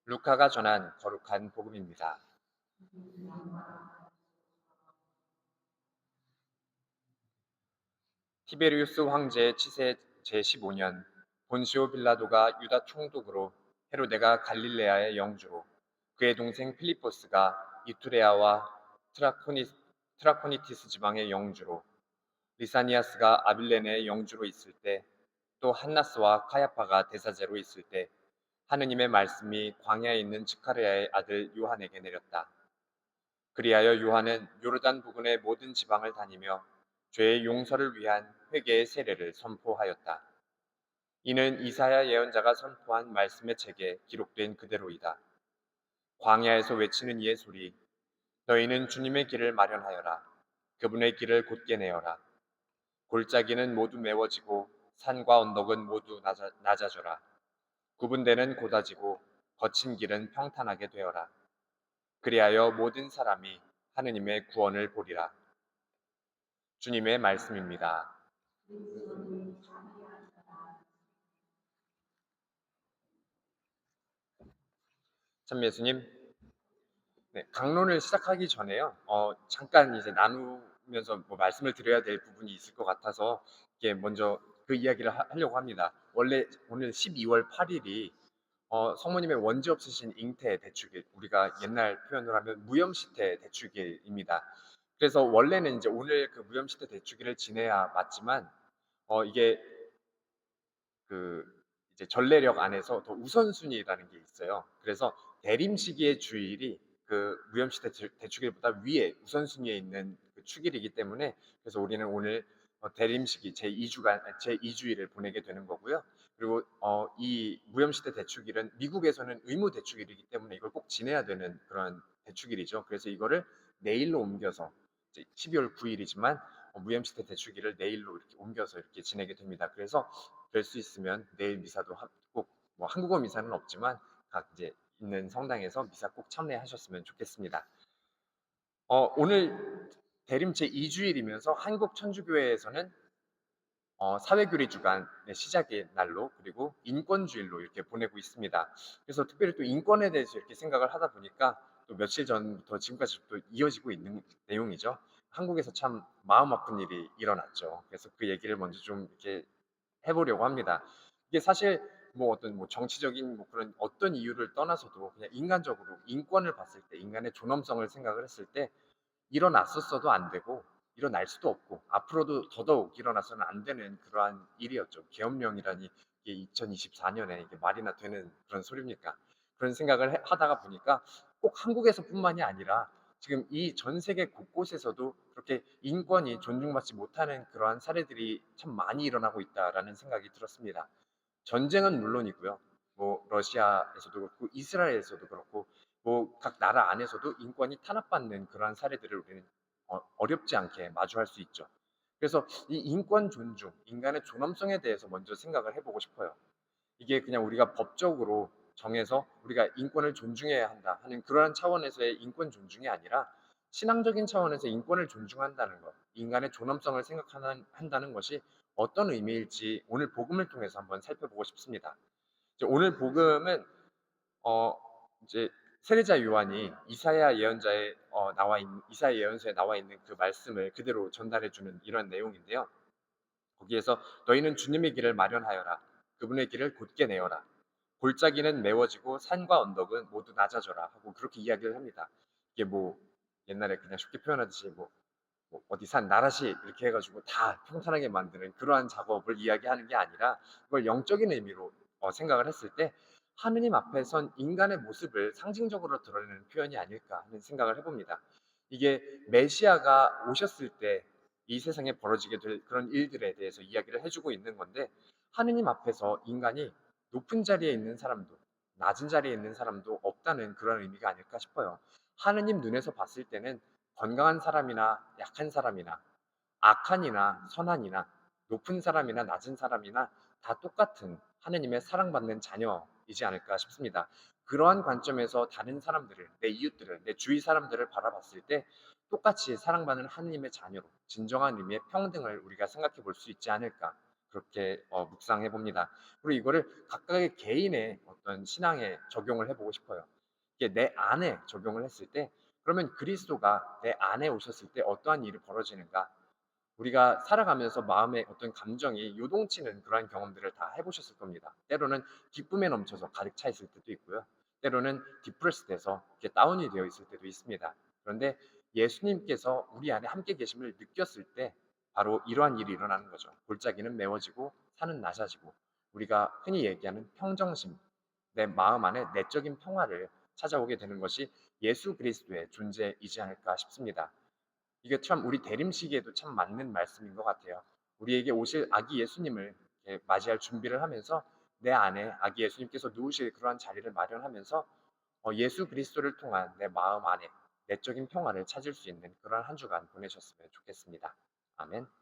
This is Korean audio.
루카가 전한 거룩한 복음입니다. 티베리우스 황제의 치세 제15년 본시오 빌라도가 유다 총독으로 헤로데가 갈릴레아의 영주로 그의 동생 필리포스가 이투레아와 트라코니, 트라코니티스 지방의 영주로 리사니아스가 아빌레네의 영주로 있을 때 또 한나스와 카야파가 대사제로 있을 때 하느님의 말씀이 광야에 있는 지카르야의 아들 요한에게 내렸다. 그리하여 요한은 요르단 부근의 모든 지방을 다니며 죄의 용서를 위한 회개의 세례를 선포하였다. 이는 이사야 예언자가 선포한 말씀의 책에 기록된 그대로이다. 광야에서 외치는 이의 소리, 너희는 주님의 길을 마련하여라. 그분의 길을 곧게 내어라. 골짜기는 모두 메워지고 산과 언덕은 모두 낮아져라. 구분대는 곧아지고 거친 길은 평탄하게 되어라. 그리하여 모든 사람이 하느님의 구원을 보리라. 주님의 말씀입니다. 참 예수님, 네, 강론을 시작하기 전에요. 잠깐 이제 나누면서 뭐 말씀을 드려야 될 부분이 있을 것 같아서 이게 먼저 그 이야기를 하려고 합니다. 원래 오늘 12월 8일이 성모님의 원죄 없으신 잉태 대축일, 우리가 옛날 표현으로 하면 무염시태 대축일입니다. 그래서 원래는 이제 오늘 그 무염시태 대축일을 지내야 맞지만 이게 그 이제 전례력 안에서 더 우선순위라는 게 있어요. 그래서 대림시기의 주일이 그 무염시 대축일보다 위에 우선순위에 있는 그 축일이기 때문에 그래서 우리는 오늘 대림시기 제2주일을 보내게 되는 거고요. 그리고 이 무염시대 대축일은 미국에서는 의무 대축일이기 때문에 이걸 꼭 지내야 되는 그런 대축일이죠. 그래서 이거를 내일로 옮겨서 12월 9일이지만 무염시대 대축일을 내일로 이렇게 옮겨서 이렇게 지내게 됩니다. 그래서 될 수 있으면 내일 미사도 꼭 뭐 한국어 미사는 없지만 각 이제 있는 성당에서 미사 꼭 참여하셨으면 좋겠습니다. 오늘 대림 제2주일이면서 한국 천주교회에서는 사회교리 주간의 시작의 날로 그리고 인권주일로 이렇게 보내고 있습니다. 그래서 특별히 또 인권에 대해서 이렇게 생각을 하다 보니까 또 며칠 전부터 지금까지 또 이어지고 있는 내용이죠. 한국에서 참 마음 아픈 일이 일어났죠. 그래서 그 얘기를 먼저 좀 이렇게 해보려고 합니다. 이게 사실 뭐 어떤 뭐 정치적인 뭐 그런 어떤 이유를 떠나서도 그냥 인간적으로 인권을 봤을 때 인간의 존엄성을 생각을 했을 때 일어났었어도 안 되고 일어날 수도 없고 앞으로도 더더욱 일어나서는 안 되는 그러한 일이었죠. 계엄령이라니 이게 2024년에 이게 말이나 되는 그런 소리입니까? 그런 생각을 하다가 보니까 꼭 한국에서뿐만이 아니라 지금 이 전 세계 곳곳에서도 그렇게 인권이 존중받지 못하는 그러한 사례들이 참 많이 일어나고 있다라는 생각이 들었습니다. 전쟁은 물론이고요. 뭐 러시아에서도 그렇고 이스라엘에서도 그렇고 뭐 각 나라 안에서도 인권이 탄압받는 그러한 사례들을 우리는 어렵지 않게 마주할 수 있죠. 그래서 이 인권 존중, 인간의 존엄성에 대해서 먼저 생각을 해보고 싶어요. 이게 그냥 우리가 법적으로 정해서 우리가 인권을 존중해야 한다 하는 그러한 차원에서의 인권 존중이 아니라 신앙적인 차원에서 인권을 존중한다는 것, 인간의 존엄성을 생각한다는 것이 어떤 의미일지 오늘 복음을 통해서 한번 살펴보고 싶습니다. 오늘 복음은 어, 이제 세례자 요한이 이사야 예언자에 이사야 예언서에 나와 있는 그 말씀을 그대로 전달해 주는 이런 내용인데요. 거기에서 너희는 주님의 길을 마련하여라. 그분의 길을 곧게 내어라. 골짜기는 메워지고 산과 언덕은 모두 낮아져라 하고 그렇게 이야기를 합니다. 이게 뭐 옛날에 그냥 쉽게 표현하듯이 뭐 어디 산 나라시 이렇게 해가지고 다 평탄하게 만드는 그러한 작업을 이야기하는 게 아니라 그걸 영적인 의미로 생각을 했을 때 하느님 앞에 선 인간의 모습을 상징적으로 드러내는 표현이 아닐까 하는 생각을 해봅니다. 이게 메시아가 오셨을 때 이 세상에 벌어지게 될 그런 일들에 대해서 이야기를 해주고 있는 건데 하느님 앞에서 인간이 높은 자리에 있는 사람도 낮은 자리에 있는 사람도 없다는 그런 의미가 아닐까 싶어요. 하느님 눈에서 봤을 때는 건강한 사람이나 약한 사람이나 악한 이나 선한 이나 높은 사람이나 낮은 사람이나 다 똑같은 하느님의 사랑받는 자녀이지 않을까 싶습니다. 그러한 관점에서 다른 사람들을, 내 이웃들을, 내 주위 사람들을 바라봤을 때 똑같이 사랑받는 하느님의 자녀로 진정한 의미의 평등을 우리가 생각해 볼 수 있지 않을까. 그렇게 묵상해 봅니다. 그리고 이거를 각각의 개인의 어떤 신앙에 적용을 해 보고 싶어요. 이게 내 안에 적용을 했을 때 그러면 그리스도가 내 안에 오셨을 때 어떠한 일이 벌어지는가? 우리가 살아가면서 마음의 어떤 감정이 요동치는 그러한 경험들을 다 해 보셨을 겁니다. 때로는 기쁨에 넘쳐서 가득 차 있을 때도 있고요. 때로는 디프레스 돼서 이렇게 다운이 되어 있을 때도 있습니다. 그런데 예수님께서 우리 안에 함께 계심을 느꼈을 때 바로 이러한 일이 일어나는 거죠. 골짜기는 메워지고 산은 낮아지고 우리가 흔히 얘기하는 평정심, 내 마음 안에 내적인 평화를 찾아오게 되는 것이 예수 그리스도의 존재이지 않을까 싶습니다. 이게 참 우리 대림시기에도 참 맞는 말씀인 것 같아요. 우리에게 오실 아기 예수님을 이렇게 맞이할 준비를 하면서 내 안에 아기 예수님께서 누우실 그러한 자리를 마련하면서 예수 그리스도를 통한 내 마음 안에 내적인 평화를 찾을 수 있는 그러한 한 주간 보내셨으면 좋겠습니다. 아멘.